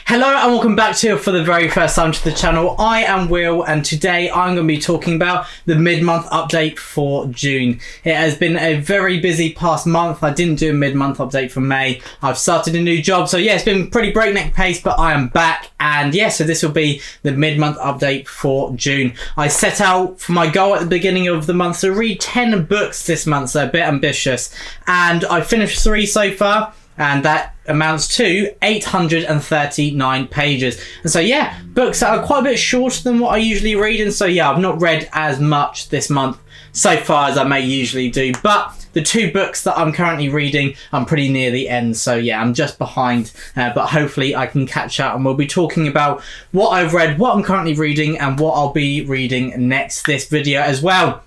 Hello and welcome back to for the very first time to the channel. I am Will and today I'm going to be talking about the mid-month update for June. It has been a very busy past month. I didn't do a mid-month update for May. I've started a new job, so yeah, it's been pretty breakneck pace, but I am back. And yeah, so this will be the mid-month update for June. I set out for my goal at the beginning of the month to read 10 books this month, so a bit ambitious. And I finished 3 so far. And that amounts to 839 pages. And so yeah, books that are quite a bit shorter than what I usually read. And so yeah, I've not read as much this month so far as I may usually do. But the 2 books that I'm currently reading, I'm pretty near the end. So yeah, I'm just behind. But hopefully I can catch up. And we'll be talking about what I've read, what I'm currently reading, and what I'll be reading next this video as well,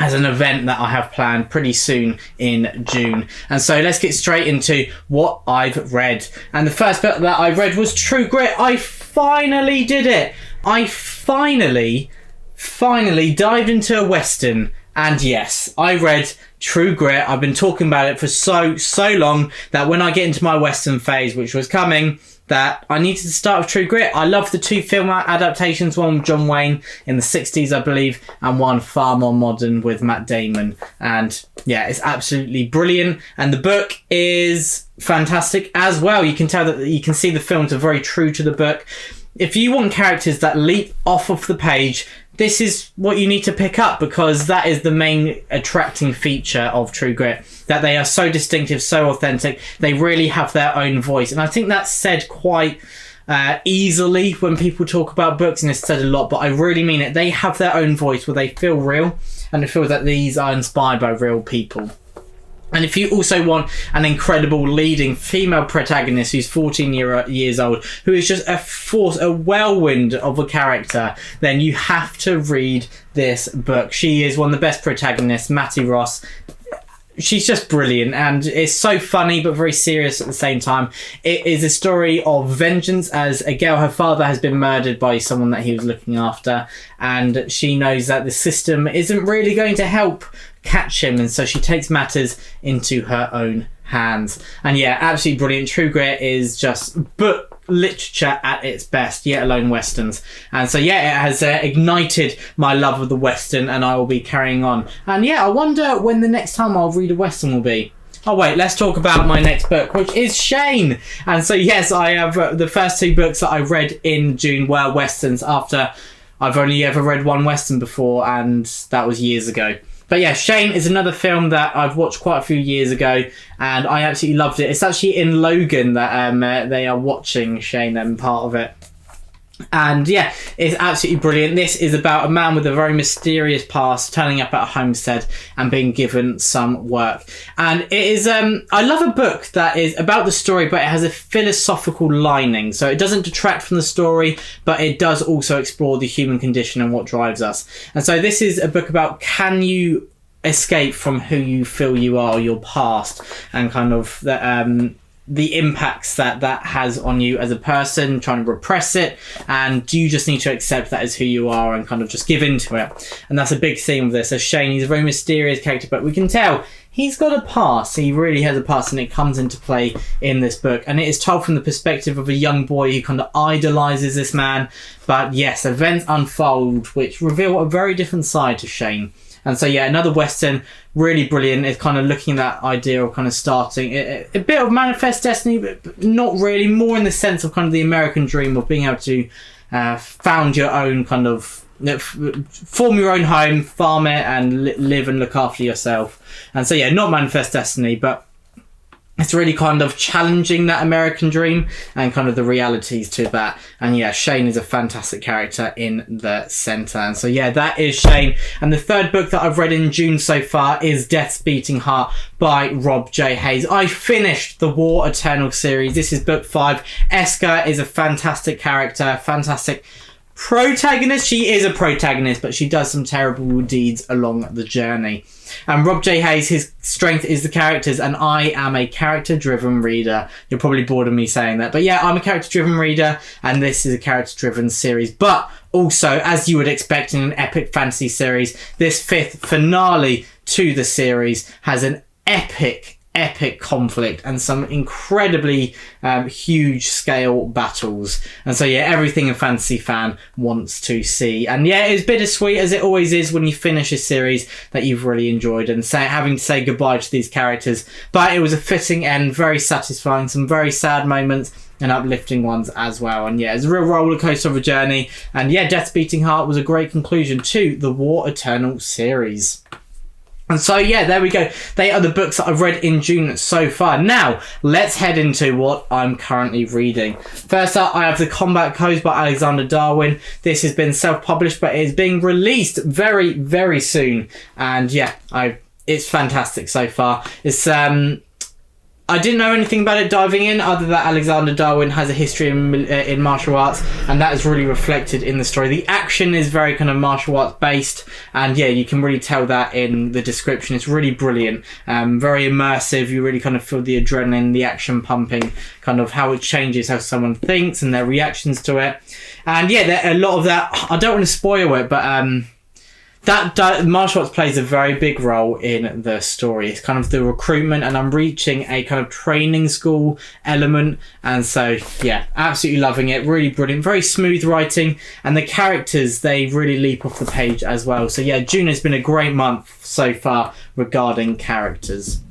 as an event that I have planned pretty soon in June. And so let's get straight into what I've read. And the first book that I read was True Grit. I finally did it. I finally dived into a Western. And yes, I read True Grit. I've been talking about it for so long that when I get into my Western phase, which was coming, that I needed to start with True Grit. I love the 2 film adaptations, one with John Wayne in the 60s, I believe, and one far more modern with Matt Damon. And yeah, it's absolutely brilliant. And the book is fantastic as well. You can tell that you can see the films are very true to the book. If you want characters that leap off of the page, this is what you need to pick up, because that is the main attracting feature of True Grit, that they are so distinctive, so authentic. They really have their own voice. And I think that's said quite easily when people talk about books, and it's said a lot, but I really mean it. They have their own voice where they feel real, and it feels that these are inspired by real people. And if you also want an incredible leading female protagonist who's 14 years old, who is just a force, a whirlwind of a character, then you have to read this book. She is one of the best protagonists, Mattie Ross. She's just brilliant, and it's so funny but very serious at the same time. It is a story of vengeance, as a girl, her father has been murdered by someone that he was looking after, and she knows that the system isn't really going to help catch him, and so she takes matters into her own hands. And yeah, absolutely brilliant. True Grit is just book literature at its best, yet alone Westerns. And so yeah, it has ignited my love of the Western, and I will be carrying on. And yeah, I wonder when the next time I'll read a Western will be. Oh wait, let's talk about my next book, which is Shane. And so yes, I have the first 2 books that I read in June were Westerns, after I've only ever read one Western before, and that was years ago. But yeah, Shane is another film that I've watched quite a few years ago, and I absolutely loved it. It's actually in Logan that they are watching Shane and part of it. And yeah, it's absolutely brilliant. This is about a man with a very mysterious past turning up at a homestead and being given some work. And it is, I love a book that is about the story, but it has a philosophical lining. So it doesn't detract from the story, but it does also explore the human condition and what drives us. And so this is a book about, can you escape from who you feel you are, your past, and kind of the impacts that has on you as a person, trying to repress it, and do you just need to accept that as who you are and kind of just give into it? And that's a big theme of this. As Shane, he's a very mysterious character, but we can tell he's got a past. He really has a past, and it comes into play in this book. And it is told from the perspective of a young boy who kind of idolizes this man. But yes, events unfold which reveal a very different side to Shane. And so yeah, another Western, really brilliant. It's kind of looking at that idea of kind of starting a bit of Manifest Destiny, but not really, more in the sense of kind of the American dream of being able to found your own kind of, form your own home, farm it, and live and look after yourself. And so yeah, not Manifest Destiny, but it's really kind of challenging that American dream and kind of the realities to that. And yeah, Shane is a fantastic character in the centre. And so yeah, that is Shane. And the 3rd book that I've read in June so far is Death's Beating Heart by Rob J. Hayes. I finished the War Eternal series. This is book 5. Eska is a fantastic character, fantastic protagonist. She is a protagonist, but she does some terrible deeds along the journey. And Rob J. Hayes, his strength is the characters, and I am a character-driven reader. You're probably bored of me saying that, but yeah, I'm a character-driven reader, and this is a character-driven series. But also, as you would expect in an epic fantasy series, this 5th finale to the series has an epic epic conflict and some incredibly huge scale battles. And so yeah, everything a fantasy fan wants to see. And yeah, it's bittersweet, as it always is when you finish a series that you've really enjoyed and having to say goodbye to these characters. But it was a fitting end, very satisfying, some very sad moments and uplifting ones as well. And yeah, it's a real roller coaster of a journey. And yeah, Death's Beating Heart was a great conclusion to the War Eternal series. And so yeah, there we go. They are the books that I've read in June so far. Now, let's head into what I'm currently reading. First up, I have The Combat Codes by Alexander Darwin. This has been self-published, but it is being released very, very soon. And yeah, it's fantastic so far. It's I didn't know anything about it diving in, other than Alexander Darwin has a history in martial arts, and that is really reflected in the story. The action is very kind of martial arts based, and yeah, you can really tell that in the description. It's really brilliant, very immersive. You really kind of feel the adrenaline, the action pumping, kind of how it changes how someone thinks and their reactions to it. And yeah, a lot of that, I don't want to spoil it, but that martial arts plays a very big role in the story. It's kind of the recruitment, and I'm reaching a kind of training school element, and so yeah, absolutely loving it. Really brilliant, very smooth writing, and the characters, they really leap off the page as well. So yeah, June has been a great month so far regarding characters.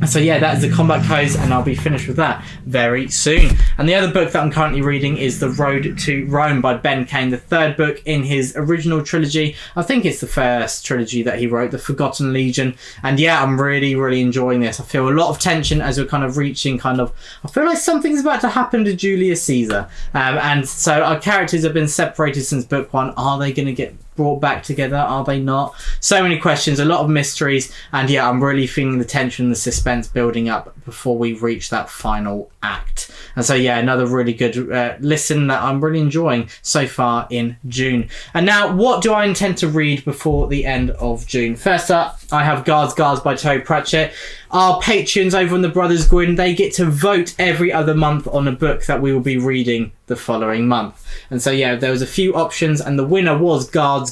So yeah, that is The Combat Codes, and I'll be finished with that very soon. And the other book that I'm currently reading is The Road to Rome by Ben Kane, the third book in his original trilogy. I think it's the first trilogy that he wrote, The Forgotten Legion. And yeah, I'm really, really enjoying this. I feel a lot of tension as we're kind of reaching I feel like something's about to happen to Julius Caesar. And so our characters have been separated since book one. Are they going to get brought back together? Are they not? So many questions, a lot of mysteries, and yeah, I'm really feeling the tension, the suspense building up before we reach that final act. And so yeah, another really good listen that I'm really enjoying so far in June. And now, what do I intend to read before the end of June? First up, I have Guards by Terry Pratchett. Our patrons over on the Brothers Gwyn, they get to vote every other month on a book that we will be reading the following month. And so yeah, there was a few options, and the winner was Guards.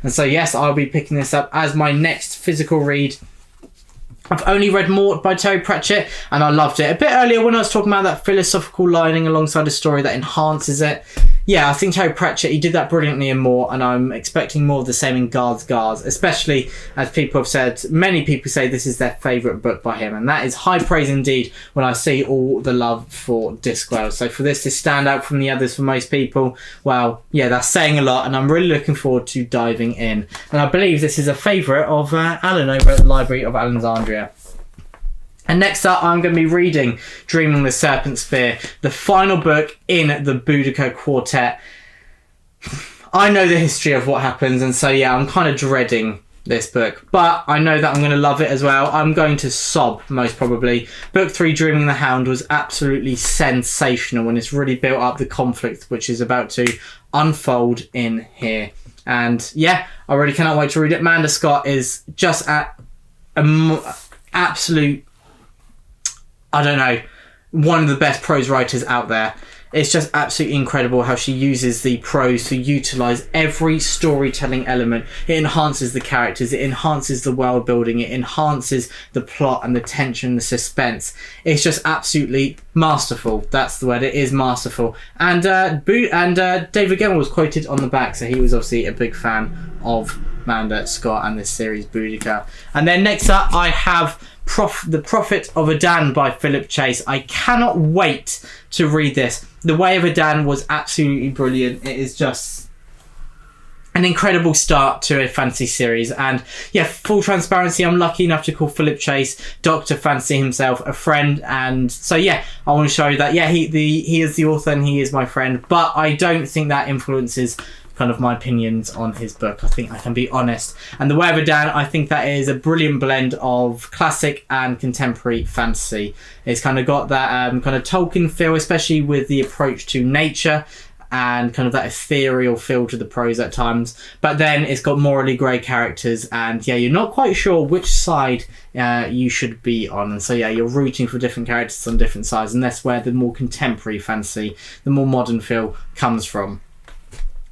And so yes, I'll be picking this up as my next physical read. I've only read Mort by Terry Pratchett, and I loved it. A bit earlier when I was talking about that philosophical lining alongside a story that enhances it. Yeah, I think Terry Pratchett, he did that brilliantly in Mort, and I'm expecting more of the same in Guards, especially as people have said, many people say this is their favourite book by him, and that is high praise indeed when I see all the love for Discworld. So for this to stand out from the others for most people, well, yeah, that's saying a lot, and I'm really looking forward to diving in. And I believe this is a favourite of Alan over at the Library of Alexandria. And next up, I'm going to be reading Dreaming the Serpent Spear, the final book in the Boudica Quartet. I know the history of what happens, and so yeah, I'm kind of dreading this book, but I know that I'm going to love it as well. I'm going to sob, most probably. Book 3, Dreaming the Hound, was absolutely sensational, and it's really built up the conflict which is about to unfold in here. And yeah, I really cannot wait to read it. Amanda Scott is just at absolute, I don't know, one of the best prose writers out there. It's just absolutely incredible how she uses the prose to utilise every storytelling element. It enhances the characters, it enhances the world building, it enhances the plot and the tension, the suspense. It's just absolutely masterful. That's the word, it is masterful. And David Gemmell was quoted on the back, so he was obviously a big fan of Amanda Scott and this series, Boudica. And then next up, I have The Prophet of Adan by Philip Chase. I cannot wait to read this. The Way of Adan was absolutely brilliant. It is just an incredible start to a fantasy series. And yeah, full transparency, I'm lucky enough to call Philip Chase, Dr. Fantasy himself, a friend. And so yeah, I want to show you that yeah, he is the author and he is my friend. But I don't think that influences kind of my opinions on his book. I think I can be honest. And The Way of Adan, I think that is a brilliant blend of classic and contemporary fantasy. It's kind of got that kind of Tolkien feel, especially with the approach to nature and kind of that ethereal feel to the prose at times. But then it's got morally grey characters, and yeah, you're not quite sure which side you should be on. And so yeah, you're rooting for different characters on different sides, and that's where the more contemporary fantasy, the more modern feel comes from.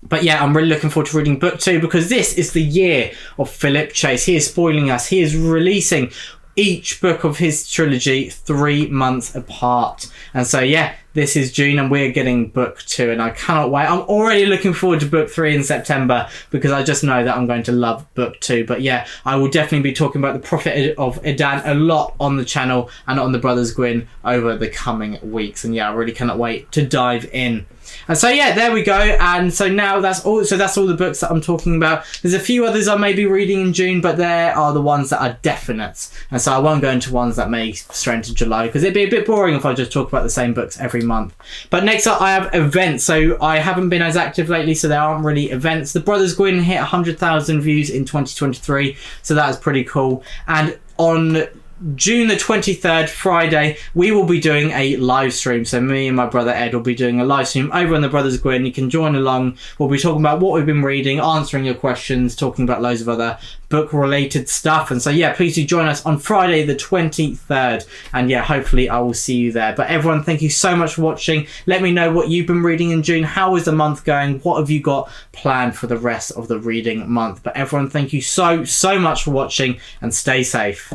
But yeah, I'm really looking forward to reading book 2, because this is the year of Philip Chase. He is spoiling us. He is releasing each book of his trilogy 3 months apart. And so yeah, this is June and we're getting book 2 and I cannot wait. I'm already looking forward to book 3 in September because I just know that I'm going to love book 2. But yeah, I will definitely be talking about the Prophet of Edan a lot on the channel and on the Brothers Gwyn over the coming weeks. And yeah, I really cannot wait to dive in. And so yeah, there we go. And so now that's all the books that I'm talking about. There's a few others I may be reading in June, but there are the ones that are definite. And so I won't go into ones that may stray into July because it'd be a bit boring if I just talk about the same books every month. But next up I have events. So I haven't been as active lately, so there aren't really events. The Brothers Gwyn hit 100,000 views in 2023, so that is pretty cool. And on June the 23rd, Friday, we will be doing a live stream. So me and my brother Ed will be doing a live stream over on the Brothers Gwyn. You can join along. We'll be talking about what we've been reading, answering your questions, talking about loads of other book related stuff. And so yeah, please do join us on Friday the 23rd. And yeah, hopefully I will see you there. But everyone, thank you so much for watching. Let me know what you've been reading in June. How is the month going? What have you got planned for the rest of the reading month? But everyone, thank you so much for watching and stay safe.